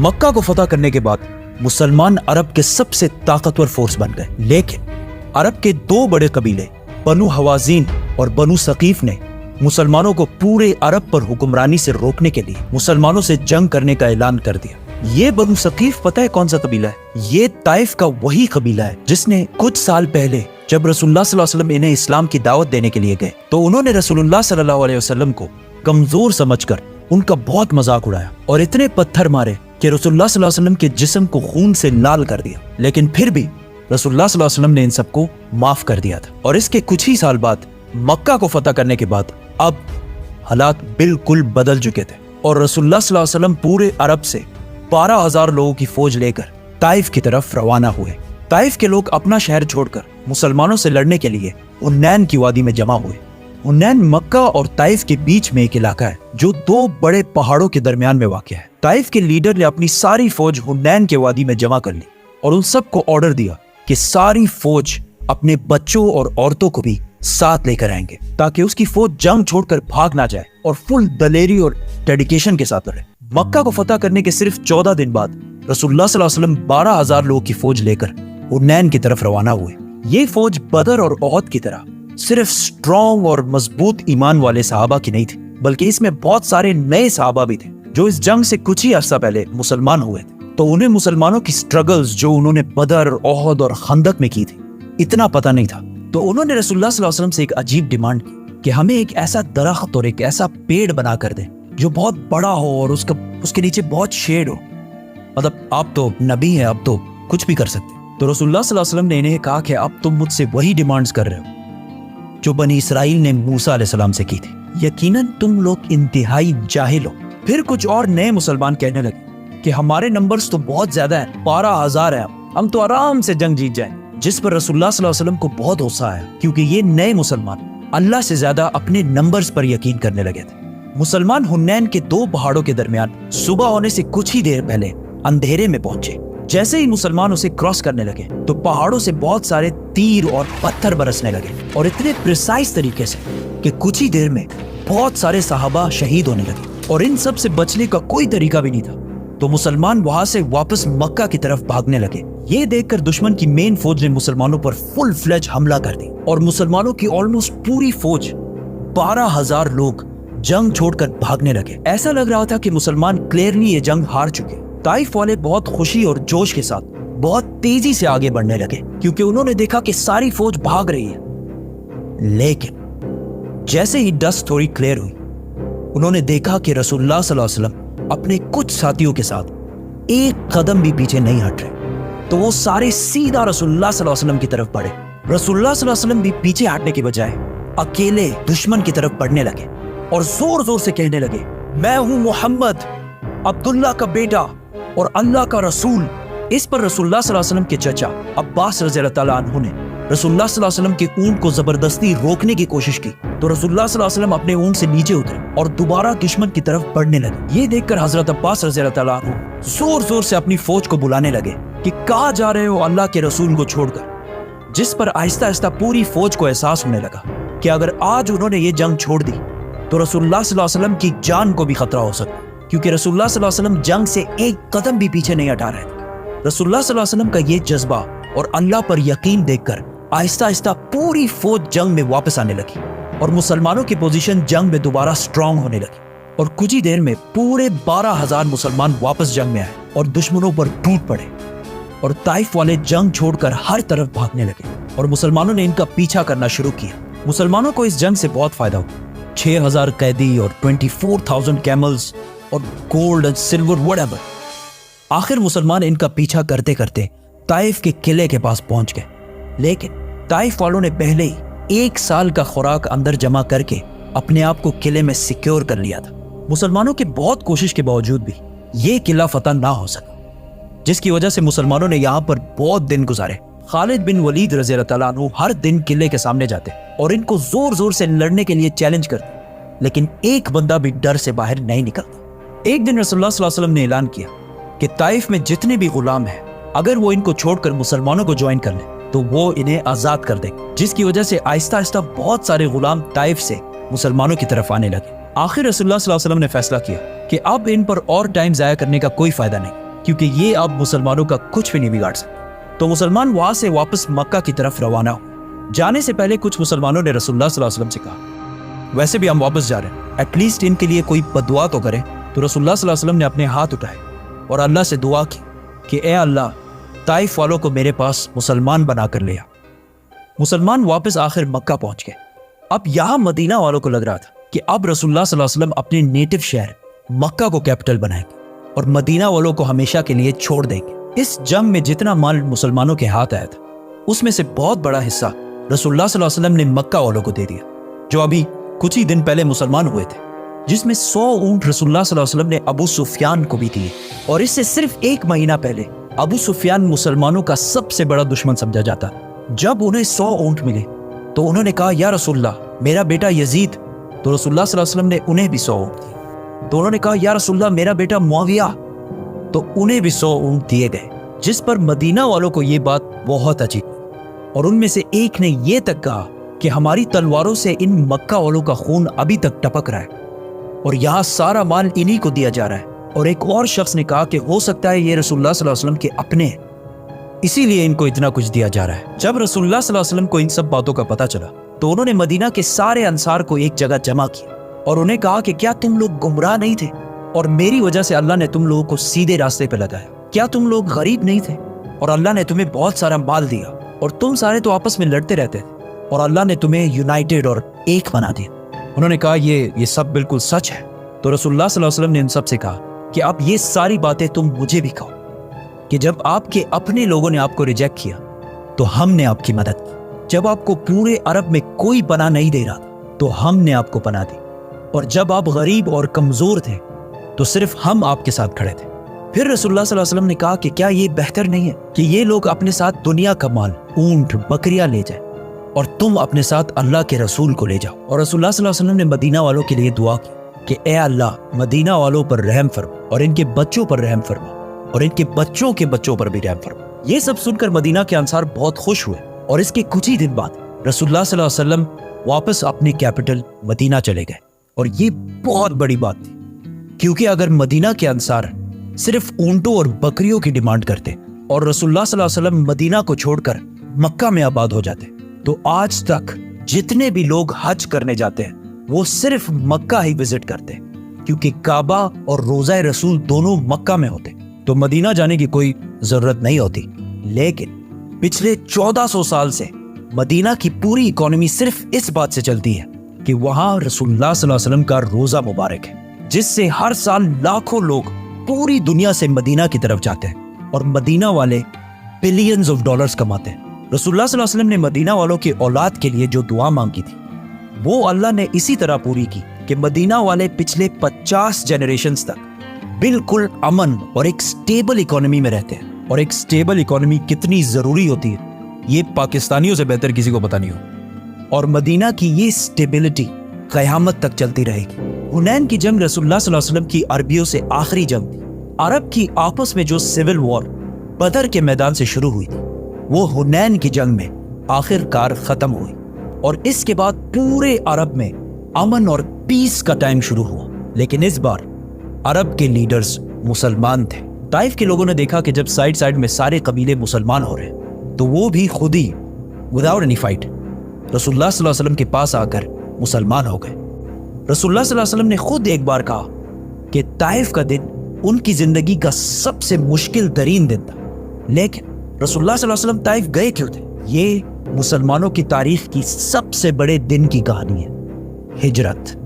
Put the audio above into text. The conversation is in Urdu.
مکہ کو فتح کرنے کے بعد مسلمان عرب کے سب سے طاقتور فورس بن گئے، لیکن عرب کے دو بڑے قبیلے بنو حوازین اور بنو ثقیف نے مسلمانوں کو پورے عرب پر حکمرانی سے روکنے کے لیے مسلمانوں سے جنگ کرنے کا اعلان کر دیا۔ یہ بنو ثقیف پتہ ہے کون سا قبیلہ ہے؟ یہ طائف کا وہی قبیلہ ہے جس نے کچھ سال پہلے جب رسول اللہ صلی اللہ علیہ وسلم انہیں اسلام کی دعوت دینے کے لیے گئے تو انہوں نے رسول اللہ صلی اللہ علیہ وسلم کو کمزور سمجھ کر ان کا بہت مذاق اڑایا اور اتنے پتھر مارے کہ رسول اللہ صلی اللہ علیہ وسلم کے جسم کو خون سے لال کر دیا، لیکن پھر بھی رسول اللہ صلی اللہ علیہ وسلم نے ان سب کو معاف کر دیا تھا۔ اور اس کے کچھ ہی سال بعد مکہ کو فتح کرنے کے بعد اب حالات بالکل بدل چکے تھے اور رسول اللہ صلی اللہ علیہ وسلم پورے عرب سے 12,000 لوگوں کی فوج لے کر طائف کی طرف روانہ ہوئے۔ طائف کے لوگ اپنا شہر چھوڑ کر مسلمانوں سے لڑنے کے لیے حنین کی وادی میں جمع ہوئے۔ حنین مکہ اور طائف کے بیچ میں ایک علاقہ ہے جو دو بڑے پہاڑوں کے درمیان میں واقع ہے۔ طائف کے لیڈر نے اپنی ساری فوج حنین کے وادی میں جمع کر لی اور ان سب کو آرڈر دیا کہ ساری فوج اپنے بچوں اور عورتوں کو بھی ساتھ لے کر آئیں گے تاکہ اس کی فوج جنگ چھوڑ کر بھاگ نہ جائے اور فل دلیری اور ڈیڈیکیشن کے ساتھ لڑے۔ مکہ کو فتح کرنے کے صرف 14 دن بعد رسول اللہ صلی اللہ علیہ وسلم 12,000 لوگوں کی فوج لے کر حنین کی طرف روانہ ہوئے۔ یہ فوج بدر اور احد کی طرح صرف سٹرونگ اور مضبوط ایمان والے صحابہ کی نہیں تھی، بلکہ اس میں بہت سارے نئے صحابہ بھی تھے جو اس جنگ سے کچھ ہی عرصہ پہلے مسلمان ہوئے تھے، تو انہیں مسلمانوں کی سٹرگلز جو انہوں نے بدر، احد اور خندق میں کی تھی اتنا پتہ نہیں تھا۔ تو انہوں نے رسول اللہ صلی اللہ علیہ وسلم سے ایک عجیب ڈیمانڈ کی کہ ہمیں ایک ایسا درخت اور ایک ایسا پیڑ بنا کر دیں جو بہت بڑا ہو اور اس کے نیچے بہت شیڈ ہو، مطلب آپ تو نبی ہیں، اب تو کچھ بھی کر سکتے۔ تو رسول اللہ صلی اللہ علیہ وسلم نے انہیں کہا کہ اب تم مجھ سے وہی ڈیمانڈز کر رہے ہو جو بنی اسرائیل نے موسیٰ علیہ السلام سے کی تھی، یقیناً تم لوگ انتہائی جاہل ہو۔ پھر کچھ اور نئے مسلمان کہنے لگے کہ ہمارے نمبرز تو بہت زیادہ ہیں، 12,000 ہیں، ہم تو آرام سے جنگ جیت جائیں، جس پر رسول اللہ صلی اللہ علیہ وسلم کو بہت غصہ آیا کیونکہ یہ نئے مسلمان اللہ سے زیادہ اپنے نمبرز پر یقین کرنے لگے تھے۔ مسلمان حنین کے دو پہاڑوں کے درمیان صبح ہونے سے کچھ ہی دیر پہلے اندھیرے میں پہنچے۔ جیسے ہی مسلمان اسے کراس کرنے لگے تو پہاڑوں سے بہت سارے تیر اور پتھر برسنے لگے اور اتنے پریسائز طریقے سے کہ کچھ ہی دیر میں بہت سارے صحابہ شہید ہونے لگے اور ان سب سے بچنے کا کوئی طریقہ بھی نہیں تھا۔ تو مسلمان وہاں سے واپس مکہ کی طرف بھاگنے لگے۔ یہ دیکھ کر دشمن کی مین فوج نے مسلمانوں پر فل فلیج حملہ کر دی اور مسلمانوں کی آلموسٹ پوری فوج 12,000 لوگ جنگ چھوڑ کر بھاگنے لگے۔ ایسا لگ رہا تھا کہ مسلمان کلیئرلی یہ جنگ ہار چکے۔ طائف والے بہت خوشی اور جوش کے ساتھ بہت تیزی سے آگے بڑھنے لگے کیونکہ انہوں نے دیکھا کہ ساری فوج بھاگ رہی ہے، لیکن جیسے ہی ڈسٹ تھوڑی کلیئر ہوئی انہوں نے دیکھا کہ رسول اللہ صلی اللہ علیہ وسلم اپنے کچھ ساتھیوں کے ساتھ ایک قدم بھی پیچھے نہیں ہٹ رہے، تو وہ سارے سیدھا رسول اللہ صلی اللہ علیہ وسلم کی طرف بڑھے۔ رسول اللہ صلی اللہ علیہ وسلم بھی پیچھے ہٹنے کے بجائے اکیلے دشمن کی طرف بڑھنے لگے اور زور زور سے کہنے لگے، میں ہوں محمد، عبداللہ کا بیٹا اور اللہ کا رسول۔ اس پر رسول اللہ صلی اللہ علیہ وسلم کے چچا عباس رضی اللہ تعالیٰ عنہ نے رسول اللہ صلی اللہ علیہ وسلم کے اونٹ کو زبردستی روکنے کی کوشش کی تو رسول اللہ صلی اللہ علیہ وسلم اپنے اونٹ سے نیچے اترے اور دوبارہ دشمن کی طرف بڑھنے لگے۔ یہ دیکھ کر حضرت عباس رضی اللہ تعالیٰ عنہ زور زور سے اپنی فوج کو بلانے لگے کہ کہاں جا رہے ہو اللہ کے رسول کو چھوڑ کر، جس پر آہستہ آہستہ پوری فوج کو احساس ہونے لگا کہ اگر آج انہوں نے یہ جنگ چھوڑ دی تو رسول اللہ صلی اللہ علیہ وسلم کی جان کو بھی خطرہ ہو سکتا، کیونکہ رسول اللہ صلی اللہ علیہ وسلم جنگ سے ایک قدم بھی پیچھے نہیں ہٹا رہے تھے۔ رسول اللہ صلی اللہ علیہ وسلم کا یہ جذبہ اور اللہ پر یقین دیکھ کر آہستہ آہستہ پوری فوج جنگ میں واپس آنے لگی اور مسلمانوں کی پوزیشن جنگ میں دوبارہ سٹرونگ ہونے لگی اور کچھ ہی دیر میں پورے 12,000 مسلمان واپس جنگ میں آئے اور دشمنوں پر ٹوٹ پڑے اور طائف والے جنگ چھوڑ کر ہر طرف بھاگنے لگے اور مسلمانوں نے ان کا پیچھا کرنا شروع کیا۔ مسلمانوں کو اس جنگ سے بہت فائدہ ہوا، 6,000 قیدی اور 24,000 کیملز اور گولڈ اور سلور whatever۔ آخر مسلمان ان کا پیچھا کرتے کرتے طائف کے قلعے کے پاس پہنچ گئے، لیکن طائف والوں نے پہلے ہی 1 سال کا خوراک اندر جمع کر کے اپنے آپ کو قلعے میں سیکیور کر لیا تھا۔ مسلمانوں کی بہت کوشش کے باوجود بھی یہ قلعہ فتح نہ ہو سکا، جس کی وجہ سے مسلمانوں نے یہاں پر بہت دن گزارے۔ خالد بن ولید رضی اللہ تعالیٰ عنہ ہر دن قلعے کے سامنے جاتے اور ان کو زور زور سے لڑنے کے لیے چیلنج کرتے، لیکن ایک بندہ بھی ڈر سے باہر نہیں نکلتا۔ ایک دن رسول اللہ صلی اللہ علیہ وسلم نے اعلان کیا کہ طائف میں جتنے بھی غلام ہیں اگر وہ ان کو چھوڑ کر مسلمانوں کو جوائن کر لیں تو وہ انہیں آزاد کر دیں، جس کی وجہ سے آہستہ آہستہ بہت سارے غلام طائف سے مسلمانوں کی طرف آنے لگے۔ آخر رسول اللہ صلی اللہ علیہ وسلم نے فیصلہ کیا کہ اب ان پر اور ٹائم ضائع کرنے کا کوئی فائدہ نہیں، کیونکہ یہ اب مسلمانوں کا کچھ بھی نہیں بگاڑ سکتا۔ تو مسلمان وہاں سے واپس مکہ کی طرف روانہ ہو۔ جانے سے پہلے کچھ مسلمانوں نے رسول اللہ صلی اللہ علیہ وسلم سے کہا ویسے بھی ہم واپس جا رہے ہیں، ایٹ لیسٹ ان کے لیے کوئی بدعا تو کرے۔ تو رسول اللہ صلی اللہ علیہ وسلم نے اپنے ہاتھ اٹھائے اور اللہ سے دعا کی کہ اے اللہ، طائف والوں کو میرے پاس مسلمان بنا کر لیا۔ مسلمان واپس آخر مکہ پہنچ گئے۔ اب یہاں مدینہ والوں کو لگ رہا تھا کہ اب رسول اللہ صلی اللہ علیہ وسلم اپنے نیٹو شہر مکہ کو کیپٹل بنائیں گے اور مدینہ والوں کو ہمیشہ کے لیے چھوڑ دیں گے۔ اس جنگ میں جتنا مال مسلمانوں کے ہاتھ آیا تھا اس میں سے بہت بڑا حصہ رسول اللہ صلی اللہ علیہ وسلم نے مکہ والوں کو دے دیا، جو ابھی کچھ ہی دن پہلے مسلمان ہوئے تھے، جس میں 100 اونٹ رسول اللہ صلی اللہ علیہ وسلم نے ابو سفیان کو بھی دیے۔ اور اس سے صرف 1 مہینہ پہلے ابو سفیان مسلمانوں کا سب سے بڑا دشمن سمجھا جاتا۔ جب انہیں 100 اونٹ ملے تو انہوں نے کہا یا رسول اللہ، میرا بیٹا یزید۔ تو رسول اللہ صلی اللہ علیہ وسلم نے انہیں بھی 100 اونٹ دیے۔ تو انہوں نے کہا یا رسول اللہ، میرا بیٹا معاویہ۔ تو انہیں بھی 100 اونٹ دیے گئے، جس پر مدینہ والوں کو یہ بات بہت عجیب اور ان میں سے ایک نے یہ تک کہا کہ ہماری تلواروں سے ان مکہ والوں کا خون ابھی تک ٹپک رہا ہے اور یہاں سارا مال انہی کو دیا جا رہا ہے۔ اور ایک اور شخص نے کہا کہ ہو سکتا ہے یہ رسول اللہ صلی اللہ علیہ وسلم کے اپنے ہیں، اسی لیے ان کو اتنا کچھ دیا جا رہا ہے۔ جب رسول اللہ صلی اللہ علیہ وسلم کو ان سب باتوں کا پتہ چلا تو انہوں نے مدینہ کے سارے انصار کو ایک جگہ جمع کیا اور انہیں کہا کہ کیا تم لوگ گمراہ نہیں تھے اور میری وجہ سے اللہ نے تم لوگوں کو سیدھے راستے پہ لگایا؟ کیا تم لوگ غریب نہیں تھے اور اللہ نے تمہیں بہت سارا مال دیا اور تم سارے تو آپس میں لڑتے رہتے تھے اور اللہ نے تمہیں یونائٹڈ اور ایک بنا دیا؟ انہوں نے کہا یہ سب بالکل سچ ہے۔ تو رسول اللہ صلی اللہ علیہ وسلم نے ان سب سے کہا کہ اب یہ ساری باتیں تم مجھے بھی کہو کہ جب آپ کے اپنے لوگوں نے آپ کو ریجیکٹ کیا تو ہم نے آپ کی مدد کی، جب آپ کو پورے عرب میں کوئی پناہ نہیں دے رہا تھا تو ہم نے آپ کو پناہ دی، اور جب آپ غریب اور کمزور تھے تو صرف ہم آپ کے ساتھ کھڑے تھے۔ پھر رسول اللہ صلی اللہ علیہ وسلم نے کہا کہ کیا یہ بہتر نہیں ہے کہ یہ لوگ اپنے ساتھ دنیا کا مال، اونٹ، بکریاں لے جائیں اور تم اپنے ساتھ اللہ کے رسول کو لے جاؤ؟ اور رسول اللہ صلی اللہ علیہ وسلم نے مدینہ والوں کے لیے دعا کی کہ اے اللہ، مدینہ والوں پر رحم فرما اور ان کے بچوں پر رحم فرما اور ان کے بچوں کے بچوں پر بھی رحم فرما۔ یہ سب سن کر مدینہ کے انصار بہت خوش ہوئے اور اس کے کچھ ہی دن بعد رسول اللہ صلی اللہ علیہ وسلم واپس اپنے کیپٹل مدینہ چلے گئے۔ اور یہ بہت بڑی بات تھی، کیونکہ اگر مدینہ کے انصار صرف اونٹوں اور بکریوں کی ڈیمانڈ کرتے اور رسول اللہ صلی اللہ علیہ وسلم مدینہ کو چھوڑ کر مکہ میں آباد ہو جاتے تو آج تک جتنے بھی لوگ حج کرنے جاتے ہیں وہ صرف مکہ ہی وزٹ کرتے، کیونکہ کعبہ اور روضہ رسول دونوں مکہ میں ہوتے تو مدینہ جانے کی کوئی ضرورت نہیں ہوتی۔ لیکن پچھلے 1400 سال سے مدینہ کی پوری اکانومی صرف اس بات سے چلتی ہے کہ وہاں رسول اللہ صلی اللہ علیہ وسلم کا روزہ مبارک ہے، جس سے ہر سال لاکھوں لوگ پوری دنیا سے مدینہ کی طرف جاتے ہیں اور مدینہ والے بلینز آف ڈالرز کماتے ہیں۔ رسول اللہ صلی اللہ علیہ وسلم نے مدینہ والوں کی اولاد کے لیے جو دعا مانگی تھی وہ اللہ نے اسی طرح پوری کی کہ مدینہ والے پچھلے 50 جنریشنز تک بالکل امن اور ایک سٹیبل اکانومی میں رہتے ہیں۔ اور ایک سٹیبل اکانومی کتنی ضروری ہوتی ہے یہ پاکستانیوں سے بہتر کسی کو پتہ نہیں ہو، اور مدینہ کی یہ سٹیبلٹی قیامت تک چلتی رہے گی۔ حنین کی جنگ رسول اللہ صلی اللہ علیہ وسلم کی عربیوں سے آخری جنگ تھی۔ عرب کی آپس میں جو سول وار بدر کے میدان سے شروع ہوئی تھی وہ حنین کی جنگ میں آخر کار ختم ہوئی، اور اس کے بعد پورے عرب میں امن اور پیس کا ٹائم شروع ہوا۔ لیکن اس بار عرب کے لیڈرز مسلمان تھے۔ طائف کے لوگوں نے دیکھا کہ جب سائڈ میں سارے قبیلے مسلمان ہو رہے ہیں تو وہ بھی خود ہی وداؤٹ اینی فائٹ رسول اللہ صلی اللہ علیہ وسلم کے پاس آ کر مسلمان ہو گئے۔ رسول اللہ صلی اللہ علیہ وسلم نے خود ایک بار کہا کہ طائف کا دن ان کی زندگی کا سب سے مشکل ترین دن تھا، لیکن رسول اللہ صلی اللہ علیہ وسلم طائف گئے کیوں تھے؟ یہ مسلمانوں کی تاریخ کی سب سے بڑے دن کی کہانی ہے، ہجرت۔